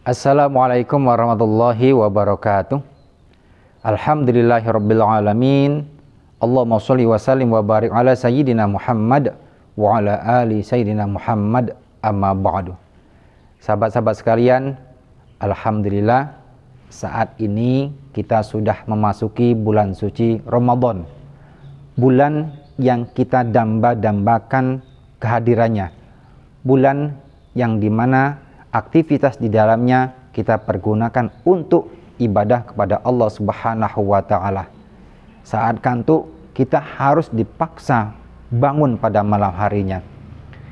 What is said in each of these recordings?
Assalamualaikum warahmatullahi wabarakatuh. Alhamdulillahirabbil alamin. Allahumma shalli wa sallim wa barik ala sayyidina Muhammad wa ala ali sayyidina Muhammad, amma ba'du. Sahabat-sahabat sekalian, alhamdulillah saat ini kita sudah memasuki bulan suci Ramadan. Bulan yang kita damba-dambakan kehadirannya. Bulan yang dimana aktivitas di dalamnya kita pergunakan untuk ibadah kepada Allah Subhanahu wa Ta'ala. Saat kantuk, kita harus dipaksa bangun pada malam harinya.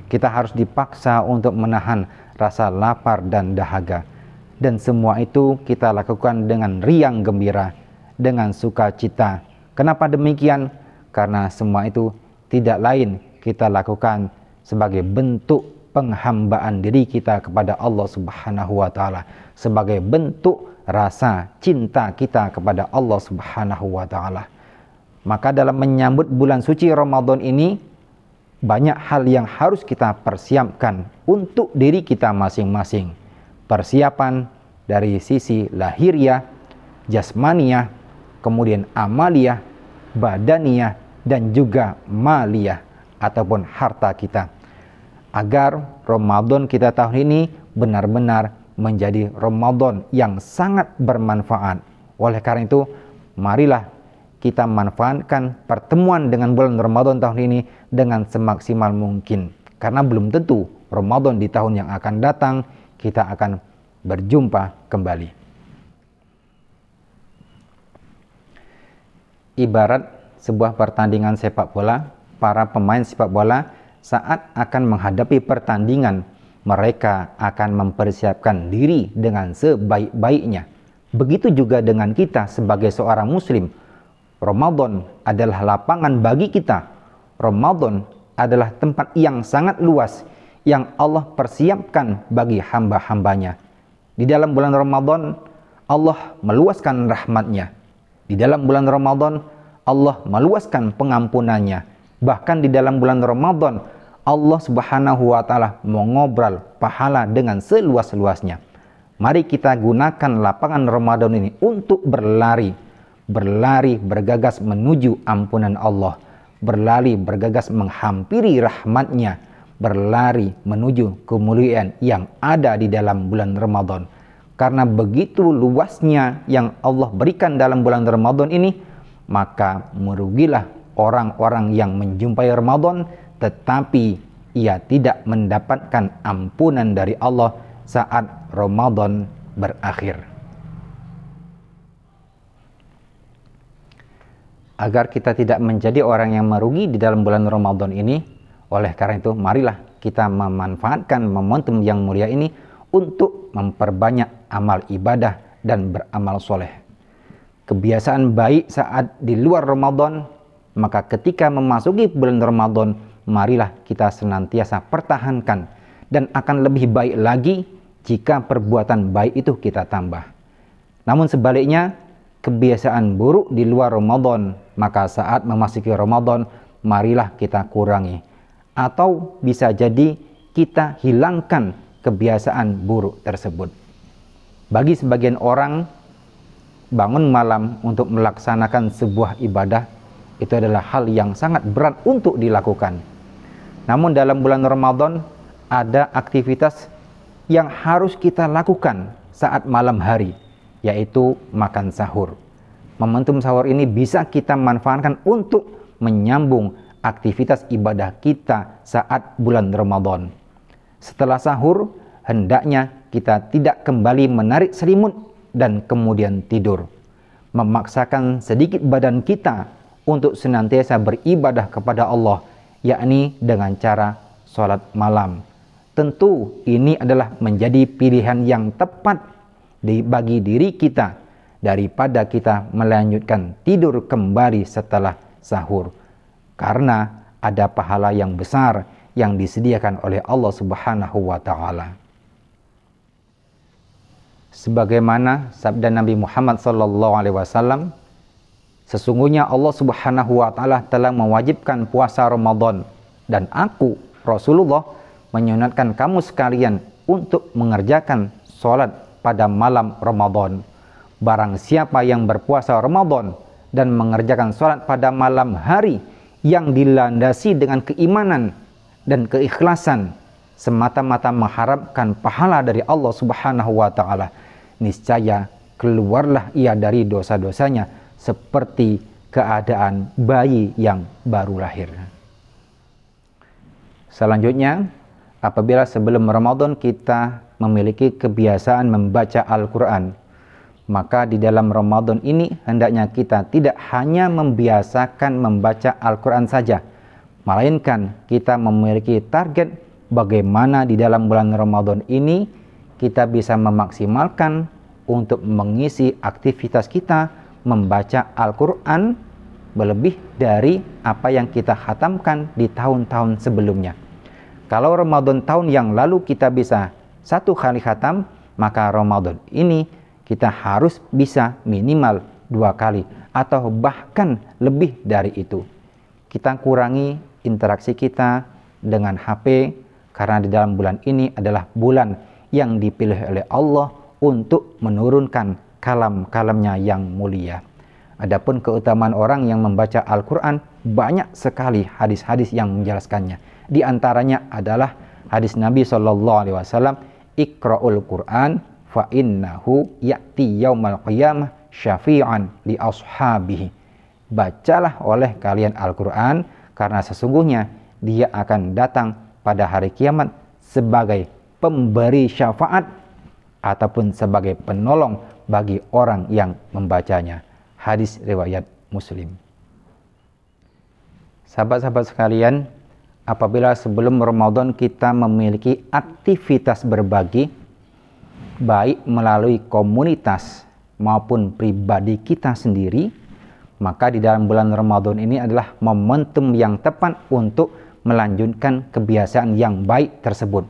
Kita harus dipaksa untuk menahan rasa lapar dan dahaga. Dan semua itu kita lakukan dengan riang gembira, dengan sukacita. Kenapa demikian? Karena semua itu tidak lain kita lakukan sebagai bentuk penghambaan diri kita kepada Allah Subhanahu wa Ta'ala, sebagai bentuk rasa cinta kita kepada Allah Subhanahu wa Ta'ala. Maka dalam menyambut bulan suci Ramadan ini, banyak hal yang harus kita persiapkan untuk diri kita masing-masing. Persiapan dari sisi lahiriah, jasmaniah, kemudian amaliyah, badaniyah, dan juga maliyah ataupun harta kita, agar Ramadan kita tahun ini benar-benar menjadi Ramadan yang sangat bermanfaat. Oleh karena itu, marilah kita manfaatkan pertemuan dengan bulan Ramadan tahun ini dengan semaksimal mungkin. Karena belum tentu Ramadan di tahun yang akan datang kita akan berjumpa kembali. Ibarat sebuah pertandingan sepak bola, para pemain sepak bola saat akan menghadapi pertandingan, mereka akan mempersiapkan diri dengan sebaik-baiknya. Begitu juga dengan kita sebagai seorang muslim. Ramadan adalah lapangan bagi kita. Ramadan adalah tempat yang sangat luas yang Allah persiapkan bagi hamba-hambanya. Di dalam bulan Ramadan, Allah meluaskan rahmatnya. Di dalam bulan Ramadan, Allah meluaskan pengampunannya. Bahkan di dalam bulan Ramadan, Allah Subhanahu wa Ta'ala mengobrol pahala dengan seluas-luasnya. Mari kita gunakan lapangan Ramadan ini untuk berlari, bergagas menuju ampunan Allah, berlari, bergagas menghampiri rahmatnya, berlari menuju kemuliaan yang ada di dalam bulan Ramadan. Karena begitu luasnya yang Allah berikan dalam bulan Ramadan ini, maka merugilah orang-orang yang menjumpai Ramadan tetapi ia tidak mendapatkan ampunan dari Allah saat Ramadan berakhir. Agar kita tidak menjadi orang yang merugi di dalam bulan Ramadan ini, oleh karena itu marilah kita memanfaatkan momentum yang mulia ini untuk memperbanyak amal ibadah dan beramal soleh. Kebiasaan baik saat di luar Ramadan, maka ketika memasuki bulan Ramadan, marilah kita senantiasa pertahankan, dan akan lebih baik lagi jika perbuatan baik itu kita tambah. Namun sebaliknya, kebiasaan buruk di luar Ramadan, maka saat memasuki Ramadan, marilah kita kurangi. Atau bisa jadi kita hilangkan kebiasaan buruk tersebut. Bagi sebagian orang, bangun malam untuk melaksanakan sebuah ibadah itu adalah hal yang sangat berat untuk dilakukan. Namun dalam bulan Ramadan ada aktivitas yang harus kita lakukan saat malam hari, yaitu makan sahur. Momentum sahur ini bisa kita manfaatkan untuk menyambung aktivitas ibadah kita saat bulan Ramadan. Setelah sahur, hendaknya kita tidak kembali menarik selimut dan kemudian tidur. Memaksakan sedikit badan kita untuk senantiasa beribadah kepada Allah, yakni dengan cara sholat malam. Tentu ini adalah menjadi pilihan yang tepat bagi diri kita daripada kita melanjutkan tidur kembali setelah sahur. Karena ada pahala yang besar yang disediakan oleh Allah Subhanahu wa Ta'ala. Sebagaimana sabda Nabi Muhammad SAW, sesungguhnya Allah Subhanahu wa Ta'ala telah mewajibkan puasa Ramadan, dan aku, Rasulullah, menyunatkan kamu sekalian untuk mengerjakan sholat pada malam Ramadan. Barang siapa yang berpuasa Ramadan dan mengerjakan sholat pada malam hari yang dilandasi dengan keimanan dan keikhlasan, semata-mata mengharapkan pahala dari Allah Subhanahu wa Ta'ala, niscaya keluarlah ia dari dosa-dosanya seperti keadaan bayi yang baru lahir. Selanjutnya, apabila sebelum Ramadan kita memiliki kebiasaan membaca Al-Quran, maka di dalam Ramadan ini hendaknya kita tidak hanya membiasakan membaca Al-Quran saja, melainkan kita memiliki target bagaimana di dalam bulan Ramadan ini kita bisa memaksimalkan untuk mengisi aktivitas kita membaca Al-Quran berlebih dari apa yang kita khatamkan di tahun-tahun sebelumnya. Kalau Ramadan tahun yang lalu kita bisa 1 kali khatam, maka Ramadan ini kita harus bisa minimal 2 kali atau bahkan lebih dari itu. Kita kurangi interaksi kita dengan HP, karena di dalam bulan ini adalah bulan yang dipilih oleh Allah untuk menurunkan kalam-kalamnya yang mulia. Adapun keutamaan orang yang membaca Al-Quran, banyak sekali hadis-hadis yang menjelaskannya. Di antaranya adalah hadis Nabi SAW, Iqra'ul Quran fa innahu ya'ti yaumal qiyamah syafi'an li ashabihi. Bacalah oleh kalian Al-Quran, karena sesungguhnya dia akan datang pada hari kiamat sebagai pemberi syafaat ataupun sebagai penolong bagi orang yang membacanya. Hadis riwayat Muslim. Sahabat-sahabat sekalian, apabila sebelum Ramadan kita memiliki aktivitas berbagi, baik melalui komunitas maupun pribadi kita sendiri, maka di dalam bulan Ramadan ini adalah momentum yang tepat untuk melanjutkan kebiasaan yang baik tersebut.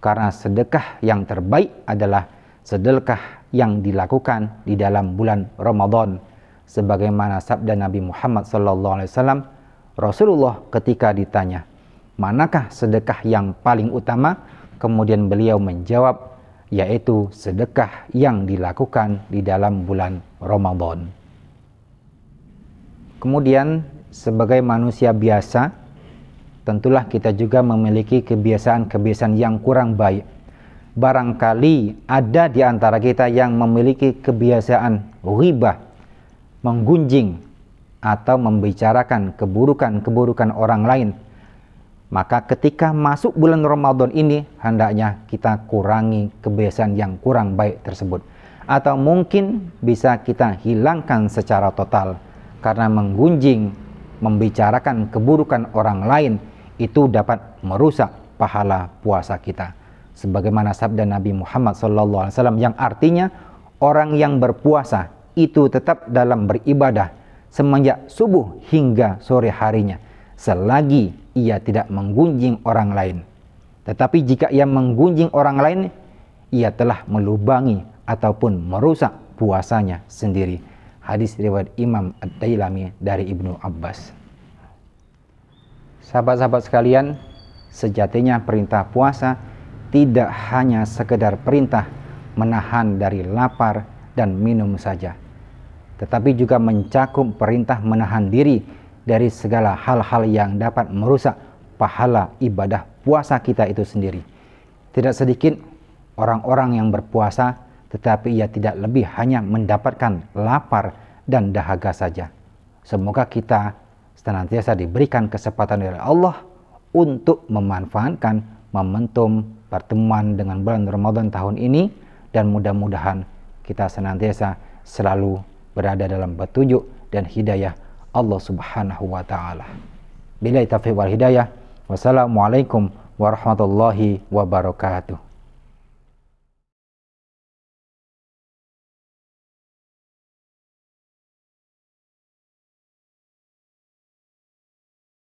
Karena sedekah yang terbaik adalah sedekah yang dilakukan di dalam bulan Ramadan. Sebagaimana sabda Nabi Muhammad SAW, Rasulullah ketika ditanya, manakah sedekah yang paling utama? Kemudian beliau menjawab, yaitu sedekah yang dilakukan di dalam bulan Ramadan. Kemudian sebagai manusia biasa, tentulah kita juga memiliki kebiasaan-kebiasaan yang kurang baik. Barangkali ada di antara kita yang memiliki kebiasaan ghibah, menggunjing atau membicarakan keburukan-keburukan orang lain. Maka ketika masuk bulan Ramadan ini, hendaknya kita kurangi kebiasaan yang kurang baik tersebut. Atau mungkin bisa kita hilangkan secara total. Karena menggunjing, membicarakan keburukan orang lain, itu dapat merusak pahala puasa kita. Sebagaimana sabda Nabi Muhammad SAW yang artinya, orang yang berpuasa itu tetap dalam beribadah semenjak subuh hingga sore harinya, selagi ia tidak menggunjing orang lain. Tetapi jika ia menggunjing orang lain, ia telah melubangi ataupun merusak puasanya sendiri. Hadis riwayat Imam Ad-Dailami dari Ibnu Abbas. Sahabat-sahabat sekalian, sejatinya perintah puasa tidak hanya sekedar perintah menahan dari lapar dan minum saja, tetapi juga mencakup perintah menahan diri dari segala hal-hal yang dapat merusak pahala ibadah puasa kita itu sendiri. Tidak sedikit orang-orang yang berpuasa, tetapi ia tidak lebih hanya mendapatkan lapar dan dahaga saja. Semoga kita senantiasa diberikan kesempatan oleh Allah untuk memanfaatkan momentum pertemuan dengan bulan Ramadan tahun ini, dan mudah-mudahan kita senantiasa selalu berada dalam petunjuk dan hidayah Allah Subhanahu wa Ta'ala. Billahi taufiq wal hidayah. Wassalamualaikum warahmatullahi wabarakatuh.